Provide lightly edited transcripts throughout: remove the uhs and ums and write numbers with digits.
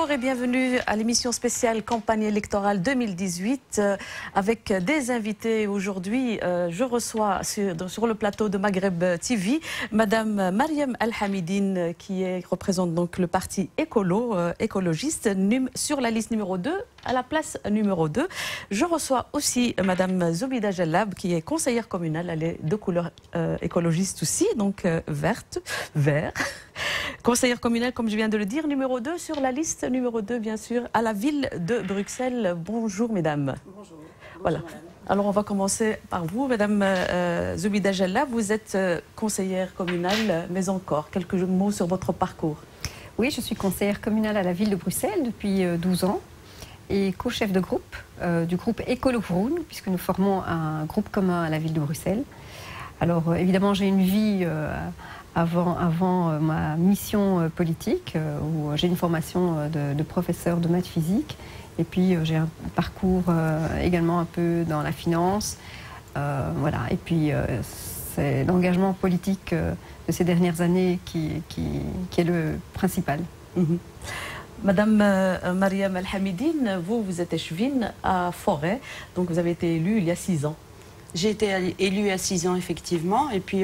Bonjour et bienvenue à l'émission spéciale campagne électorale 2018 avec des invités. Aujourd'hui, je reçois sur le plateau de Maghreb TV Madame Mariam Al-Hamidine qui représente donc le parti écologiste sur la liste numéro 2 à la place numéro 2. Je reçois aussi Madame Zoubida Jellab qui est conseillère communale, elle est de couleur écologiste aussi, donc vert. Conseillère communale, comme je viens de le dire, numéro 2 sur la liste numéro 2, bien sûr, à la ville de Bruxelles. Bonjour, mesdames. Bonjour. Voilà. Alors, on va commencer par vous, Madame Zoubida Jellab. Vous êtes conseillère communale, mais encore, quelques mots sur votre parcours. Oui, je suis conseillère communale à la ville de Bruxelles depuis 12 ans et co-chef de groupe du groupe Écolo Groen, puisque nous formons un groupe commun à la ville de Bruxelles. Alors, évidemment, j'ai une vie avant ma mission politique, où j'ai une formation de professeur de maths physique, et puis j'ai un parcours également un peu dans la finance, voilà. Et puis c'est l'engagement politique de ces dernières années qui est le principal. Madame Mariam Al-Hamidine, vous êtes échevine à Forêt, donc vous avez été élue il y a 6 ans. J'ai été élue à 6 ans, effectivement, et puis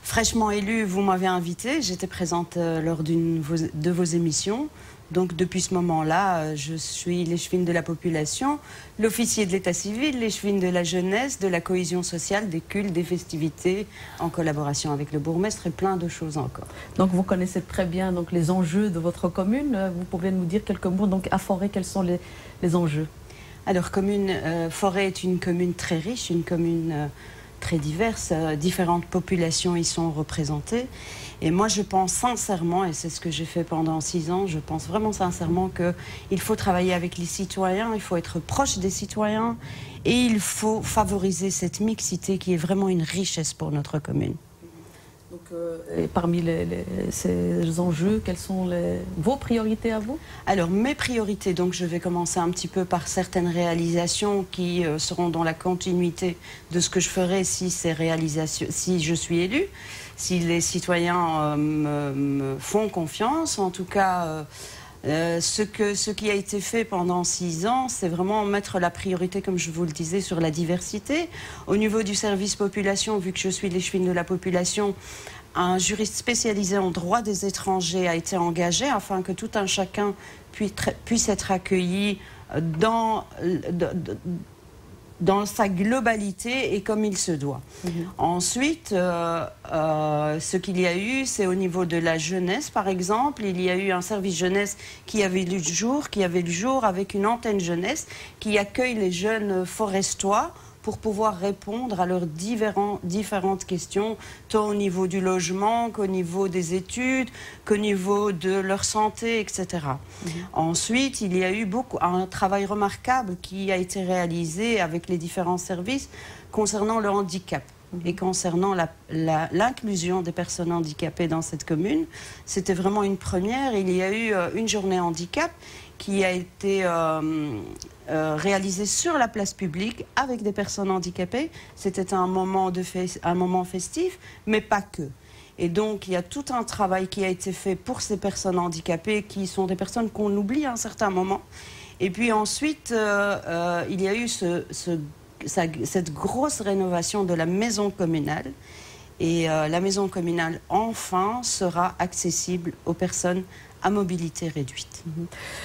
fraîchement élue, vous m'avez invitée, j'étais présente lors d'une de vos émissions. Donc depuis ce moment-là, je suis l'échevine de la population, l'officier de l'état civil, l'échevine de la jeunesse, de la cohésion sociale, des cultes, des festivités, en collaboration avec le bourgmestre et plein de choses encore. Donc vous connaissez très bien donc, les enjeux de votre commune. Vous pouvez nous dire quelques mots donc, à Forêt, quels sont les enjeux? Alors, Forêt est une commune très riche, une commune très diverse. Différentes populations y sont représentées. Et moi, je pense sincèrement, et c'est ce que j'ai fait pendant 6 ans, je pense vraiment sincèrement qu'il faut travailler avec les citoyens, il faut être proche des citoyens et il faut favoriser cette mixité qui est vraiment une richesse pour notre commune. Donc, et parmi ces enjeux, quelles sont vos priorités à vous? Alors, mes priorités, donc je vais commencer un petit peu par certaines réalisations qui seront dans la continuité de ce que je ferai si je suis élue, si les citoyens me font confiance. En tout cas, ce qui a été fait pendant 6 ans, c'est vraiment mettre la priorité, comme je vous le disais, sur la diversité. Au niveau du service population, vu que je suis l'échevine de la population, un juriste spécialisé en droit des étrangers a été engagé afin que tout un chacun puisse être accueilli dans sa globalité et comme il se doit. Ensuite, ce qu'il y a eu, c'est au niveau de la jeunesse, par exemple. Il y a eu un service jeunesse qui avait le jour avec une antenne jeunesse qui accueille les jeunes forestois pour pouvoir répondre à leurs différentes questions, tant au niveau du logement qu'au niveau des études, qu'au niveau de leur santé, etc. Ensuite, il y a eu un travail remarquable qui a été réalisé avec les différents services concernant le handicap et concernant l'inclusion des personnes handicapées dans cette commune. C'était vraiment une première. Il y a eu une journée handicap qui a été réalisée sur la place publique avec des personnes handicapées. C'était un moment festif, mais pas que. Et donc, il y a tout un travail qui a été fait pour ces personnes handicapées, qui sont des personnes qu'on oublie à un certain moment. Et puis ensuite, il y a eu cette grosse rénovation de la maison communale. Et la maison communale, enfin, sera accessible aux personnes à mobilité réduite.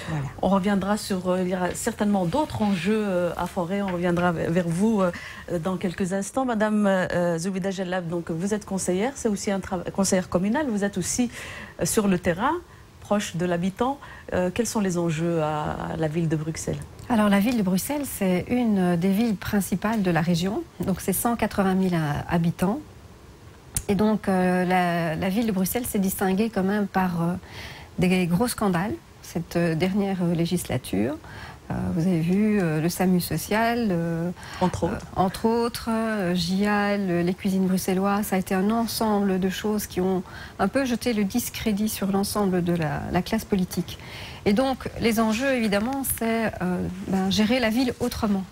Voilà. On reviendra sur, il y aura certainement d'autres enjeux à Forêt, on reviendra vers vous dans quelques instants. Madame Zoubida Jellab, donc vous êtes conseillère, c'est aussi conseillère communale, vous êtes aussi sur le terrain, proche de l'habitant. Quels sont les enjeux à la ville de Bruxelles? Alors la ville de Bruxelles, c'est une des villes principales de la région, donc c'est 180 000 habitants. Et donc la ville de Bruxelles s'est distinguée quand même par des gros scandales cette dernière législature. Vous avez vu le SAMU social, entre autres GIAL, les cuisines bruxelloises. Ça a été un ensemble de choses qui ont un peu jeté le discrédit sur l'ensemble de la classe politique. Et donc les enjeux, évidemment, c'est gérer la ville autrement,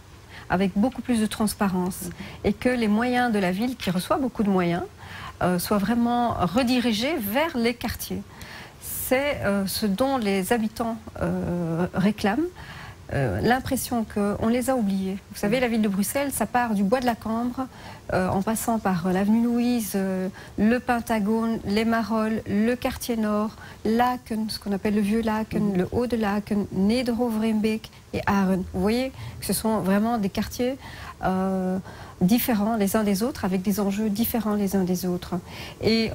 avec beaucoup plus de transparence, et que les moyens de la ville, qui reçoit beaucoup de moyens, soient vraiment redirigés vers les quartiers. c'est ce dont les habitants réclament. L'impression qu'on les a oubliés. Vous savez, la ville de Bruxelles, ça part du bois de la Cambre, en passant par l'avenue Louise, le Pentagone, les Marolles, le quartier nord, Laken, ce qu'on appelle le vieux Laken, le haut de Laken, Nederhoverbeek et Aren. Vous voyez que ce sont vraiment des quartiers différents les uns des autres, avec des enjeux différents les uns des autres. Et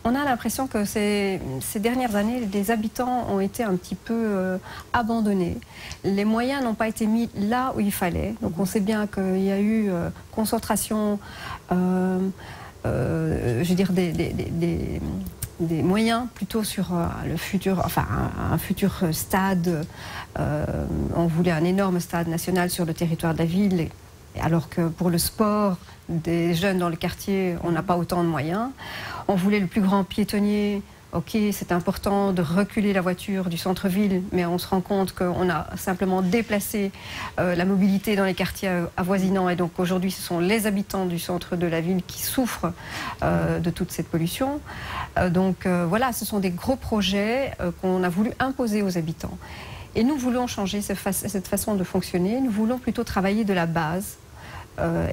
on a l'impression que ces dernières années, les habitants ont été un petit peu abandonnés. Les moyens n'ont pas été mis là où il fallait. Donc on sait bien qu'il y a eu concentration, je veux dire, des moyens plutôt sur le futur, enfin un futur stade. On voulait un énorme stade national sur le territoire de la ville, alors que pour le sport des jeunes dans le quartier, on n'a pas autant de moyens. On voulait le plus grand piétonnier. Ok, c'est important de reculer la voiture du centre-ville, mais on se rend compte qu'on a simplement déplacé la mobilité dans les quartiers avoisinants. Et donc aujourd'hui, ce sont les habitants du centre de la ville qui souffrent de toute cette pollution. Donc voilà, ce sont des gros projets qu'on a voulu imposer aux habitants. Et nous voulons changer cette façon de fonctionner. Nous voulons plutôt travailler de la base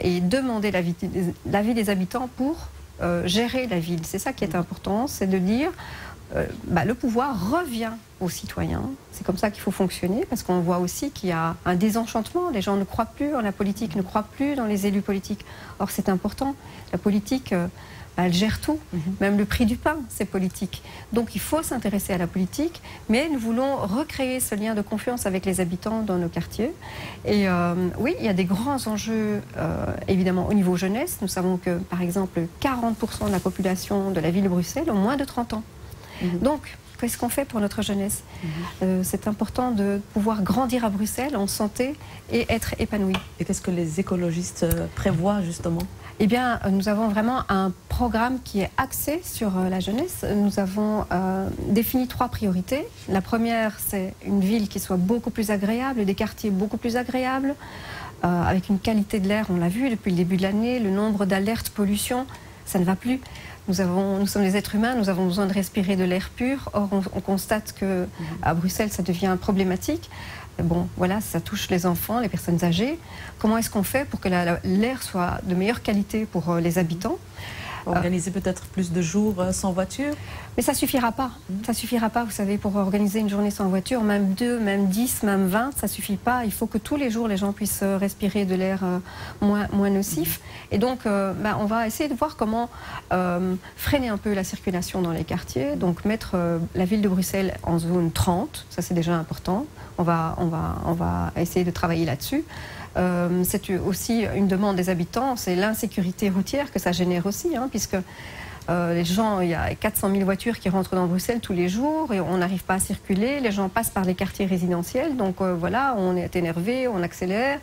et demander l'avis des habitants pour gérer la ville. C'est ça qui est important, c'est de dire le pouvoir revient aux citoyens. C'est comme ça qu'il faut fonctionner, parce qu'on voit aussi qu'il y a un désenchantement. Les gens ne croient plus en la politique, ne croient plus dans les élus politiques. Or, c'est important. La politique, elle gère tout. Même le prix du pain, c'est politique. Donc, il faut s'intéresser à la politique, mais nous voulons recréer ce lien de confiance avec les habitants dans nos quartiers. Et oui, il y a des grands enjeux, évidemment, au niveau jeunesse. Nous savons que, par exemple, 40% de la population de la ville de Bruxelles ont moins de 30 ans. Donc, qu'est-ce qu'on fait pour notre jeunesse? C'est important de pouvoir grandir à Bruxelles en santé et être épanoui. Et qu'est-ce que les écologistes prévoient, justement? Eh bien, nous avons vraiment un programme qui est axé sur la jeunesse. Nous avons défini 3 priorités. La première, c'est une ville qui soit beaucoup plus agréable, des quartiers beaucoup plus agréables, avec une qualité de l'air, on l'a vu depuis le début de l'année, le nombre d'alertes pollution, ça ne va plus. Nous sommes des êtres humains, nous avons besoin de respirer de l'air pur. Or, on constate qu'à Bruxelles, ça devient problématique. Bon, voilà, ça touche les enfants, les personnes âgées. Comment est-ce qu'on fait pour que l'air soit de meilleure qualité pour les habitants? Organiser peut-être plus de jours sans voiture? Mais ça ne suffira pas. Ça ne suffira pas, vous savez, pour organiser une journée sans voiture, même 2, même 10, même 20, ça ne suffit pas. Il faut que tous les jours, les gens puissent respirer de l'air moins nocif. Et donc, on va essayer de voir comment freiner un peu la circulation dans les quartiers. Donc, mettre la ville de Bruxelles en zone 30, ça c'est déjà important. On va essayer de travailler là-dessus. C'est aussi une demande des habitants, c'est l'insécurité routière que ça génère aussi, puisque les gens, il y a 400 000 voitures qui rentrent dans Bruxelles tous les jours et on n'arrive pas à circuler, les gens passent par les quartiers résidentiels, donc voilà, on est énervé, on accélère.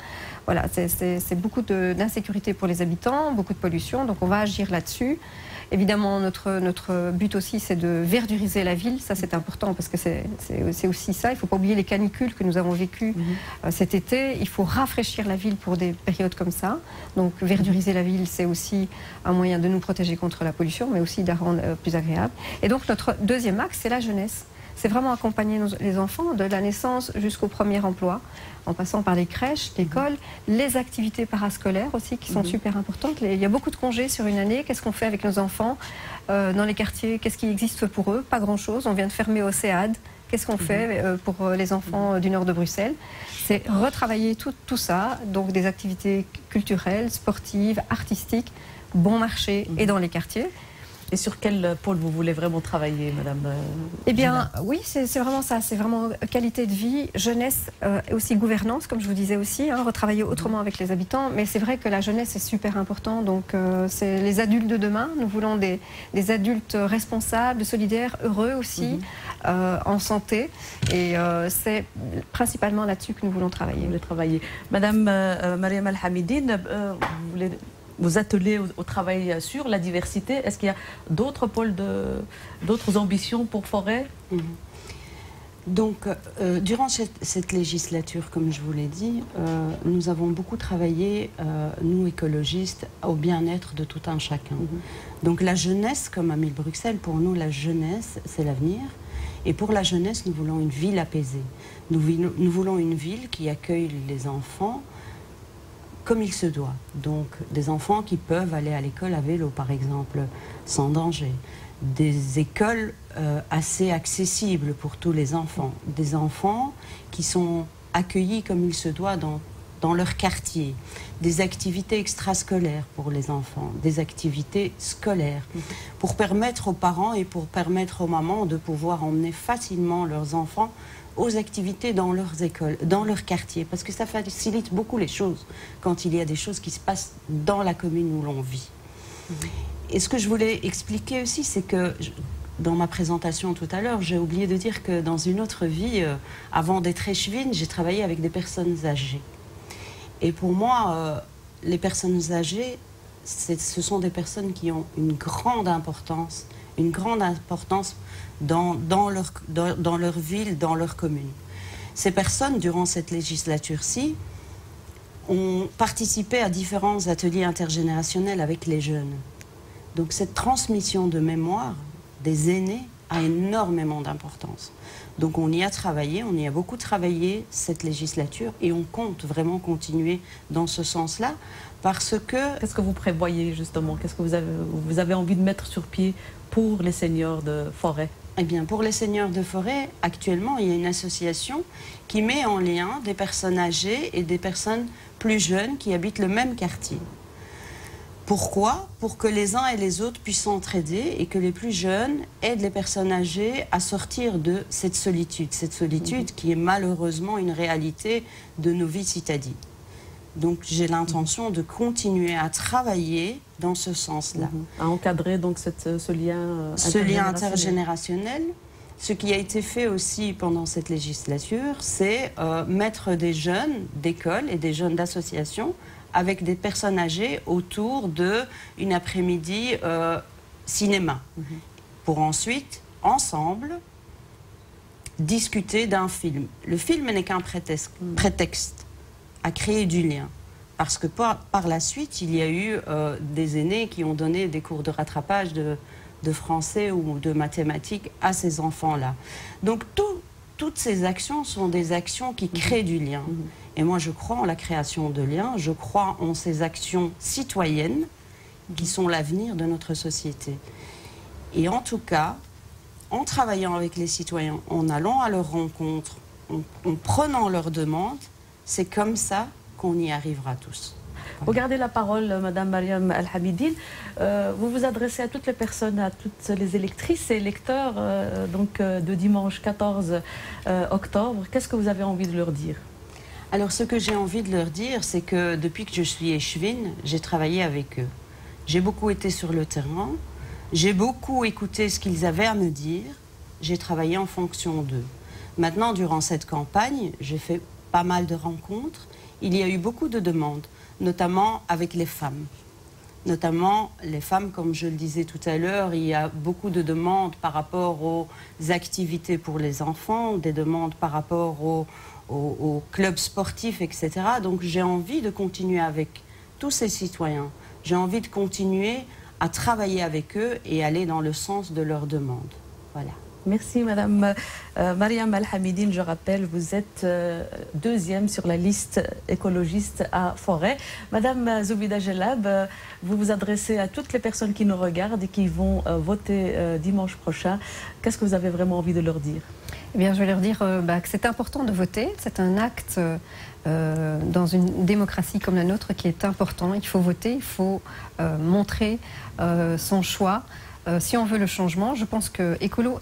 Voilà, c'est beaucoup d'insécurité pour les habitants, beaucoup de pollution, donc on va agir là-dessus. Évidemment, notre but aussi, c'est de verduriser la ville. Ça, c'est important parce que c'est aussi ça. Il ne faut pas oublier les canicules que nous avons vécues cet été. Il faut rafraîchir la ville pour des périodes comme ça. Donc, verduriser la ville, c'est aussi un moyen de nous protéger contre la pollution, mais aussi de la rendre plus agréable. Et donc, notre deuxième axe, c'est la jeunesse. C'est vraiment accompagner les enfants de la naissance jusqu'au premier emploi, en passant par les crèches, l'école, les activités parascolaires aussi qui sont super importantes. Il y a beaucoup de congés sur une année. Qu'est-ce qu'on fait avec nos enfants dans les quartiers? Qu'est-ce qui existe pour eux? Pas grand-chose. On vient de fermer Océade. Qu'est-ce qu'on fait pour les enfants du nord de Bruxelles? C'est retravailler tout ça, donc des activités culturelles, sportives, artistiques, bon marché et dans les quartiers. Et sur quel pôle vous voulez vraiment travailler, Madame Eh bien, oui, c'est vraiment ça. C'est vraiment qualité de vie, jeunesse et aussi gouvernance, comme je vous disais aussi, retravailler autrement avec les habitants. Mais c'est vrai que la jeunesse est super important. Donc, c'est les adultes de demain. Nous voulons des adultes responsables, solidaires, heureux aussi, en santé. Et c'est principalement là-dessus que nous voulons travailler. Vous voulez travailler. Madame Mariam Al-Hamidine, vous voulez vous atteler au travail sur la diversité. Est-ce qu'il y a d'autres pôles, d'autres ambitions pour Forêt? Donc, durant cette législature, comme je vous l'ai dit, nous avons beaucoup travaillé, nous écologistes, au bien-être de tout un chacun. Donc la jeunesse, comme à Bruxelles, pour nous, la jeunesse, c'est l'avenir. Et pour la jeunesse, nous voulons une ville apaisée. Nous voulons une ville qui accueille les enfants comme il se doit. Donc des enfants qui peuvent aller à l'école à vélo, par exemple, sans danger. Des écoles assez accessibles pour tous les enfants. Des enfants qui sont accueillis comme il se doit dans leur quartier. Des activités extrascolaires pour les enfants, des activités scolaires, pour permettre aux parents et pour permettre aux mamans de pouvoir emmener facilement leurs enfants aux activités dans leurs écoles, dans leur quartier, parce que ça facilite beaucoup les choses quand il y a des choses qui se passent dans la commune où l'on vit. Et ce que je voulais expliquer aussi, c'est que dans ma présentation tout à l'heure, j'ai oublié de dire que dans une autre vie, avant d'être échevine, j'ai travaillé avec des personnes âgées. Et pour moi, les personnes âgées, ce sont des personnes qui ont une grande importance dans leur ville, dans leur commune. Ces personnes, durant cette législature-ci, ont participé à différents ateliers intergénérationnels avec les jeunes. Donc cette transmission de mémoire des aînés a énormément d'importance. Donc on y a travaillé, on y a beaucoup travaillé cette législature et on compte vraiment continuer dans ce sens-là parce que... Qu'est-ce que vous prévoyez justement? Qu'est-ce que vous avez envie de mettre sur pied pour les seniors de Forêt? Eh bien, pour les seniors de Forêt, actuellement, il y a une association qui met en lien des personnes âgées et des personnes plus jeunes qui habitent le même quartier. Pourquoi? Pour que les uns et les autres puissent s'entraider et que les plus jeunes aident les personnes âgées à sortir de cette solitude qui est malheureusement une réalité de nos vies citadines. Donc j'ai l'intention de continuer à travailler dans ce sens-là. À encadrer donc ce lien intergénérationnel. Ce qui a été fait aussi pendant cette législature, c'est mettre des jeunes d'école et des jeunes d'associations avec des personnes âgées autour d'une après-midi cinéma, pour ensuite, ensemble, discuter d'un film. Le film n'est qu'un prétexte à créer du lien, parce que par la suite, il y a eu des aînés qui ont donné des cours de rattrapage de français ou de mathématiques à ces enfants-là. Donc toutes ces actions sont des actions qui créent du lien. Et moi, je crois en la création de liens, je crois en ces actions citoyennes qui sont l'avenir de notre société. Et en tout cas, en travaillant avec les citoyens, en allant à leur rencontre, en prenant leurs demandes, c'est comme ça qu'on y arrivera tous. Vous gardez la parole, Madame Mariam Al-Hamidine. Vous vous adressez à toutes les personnes, à toutes les électrices et électeurs de dimanche 14 octobre. Qu'est-ce que vous avez envie de leur dire? Alors, ce que j'ai envie de leur dire, c'est que depuis que je suis échevine, j'ai travaillé avec eux. J'ai beaucoup été sur le terrain, j'ai beaucoup écouté ce qu'ils avaient à me dire, j'ai travaillé en fonction d'eux. Maintenant, durant cette campagne, j'ai fait pas mal de rencontres. Il y a eu beaucoup de demandes, notamment avec les femmes. Notamment les femmes, comme je le disais tout à l'heure, il y a beaucoup de demandes par rapport aux activités pour les enfants, des demandes par rapport aux clubs sportifs, etc. Donc j'ai envie de continuer avec tous ces citoyens. J'ai envie de continuer à travailler avec eux et aller dans le sens de leurs demandes. Voilà. Merci Madame Mariam Al-Hamidine. Je rappelle, vous êtes deuxième sur la liste écologiste à Forêt. Madame Zoubida Jellab, vous vous adressez à toutes les personnes qui nous regardent et qui vont voter dimanche prochain. Qu'est-ce que vous avez vraiment envie de leur dire? Eh bien, je vais leur dire que c'est important de voter. C'est un acte dans une démocratie comme la nôtre qui est important. Il faut voter, il faut montrer son choix. Si on veut le changement, je pense que Écolo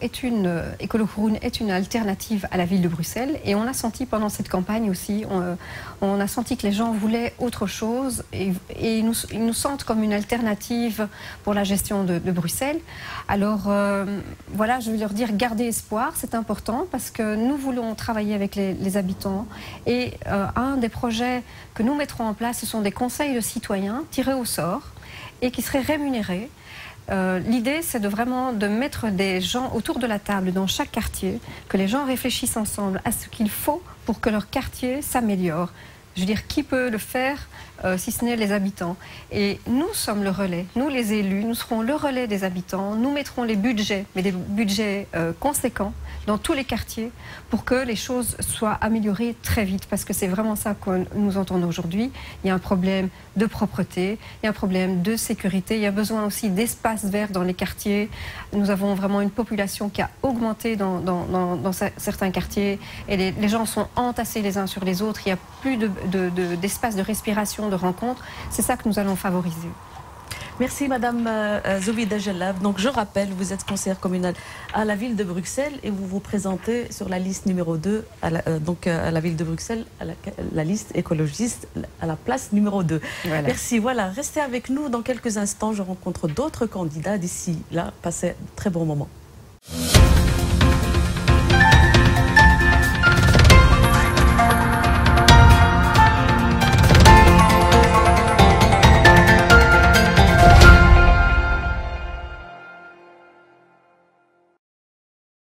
Kouroun est une alternative à la ville de Bruxelles. Et on a senti pendant cette campagne aussi, on a senti que les gens voulaient autre chose et ils nous sentent comme une alternative pour la gestion de Bruxelles. Alors voilà, je vais leur dire gardez espoir, c'est important parce que nous voulons travailler avec les habitants. Et un des projets que nous mettrons en place, ce sont des conseils de citoyens tirés au sort et qui seraient rémunérés. L'idée, c'est vraiment de mettre des gens autour de la table dans chaque quartier, que les gens réfléchissent ensemble à ce qu'il faut pour que leur quartier s'améliore. Je veux dire, qui peut le faire si ce n'est les habitants? Et nous sommes le relais, nous les élus, nous serons le relais des habitants, nous mettrons les budgets, mais des budgets conséquents dans tous les quartiers pour que les choses soient améliorées très vite, parce que c'est vraiment ça que nous entendons aujourd'hui. Il y a un problème de propreté, il y a un problème de sécurité, il y a besoin aussi d'espace vert dans les quartiers. Nous avons vraiment une population qui a augmenté dans certains quartiers et les gens sont entassés les uns sur les autres, il n'y a plus d'espace de respiration, de rencontre. C'est ça que nous allons favoriser. Merci Madame Zoubida Jellab. Donc je rappelle, vous êtes conseillère communale à la ville de Bruxelles et vous vous présentez sur la liste numéro 2, à la ville de Bruxelles, à la liste écologiste, à la place numéro 2. Voilà. Merci, voilà, restez avec nous dans quelques instants, je rencontre d'autres candidats. D'ici là, passez un très bon moment.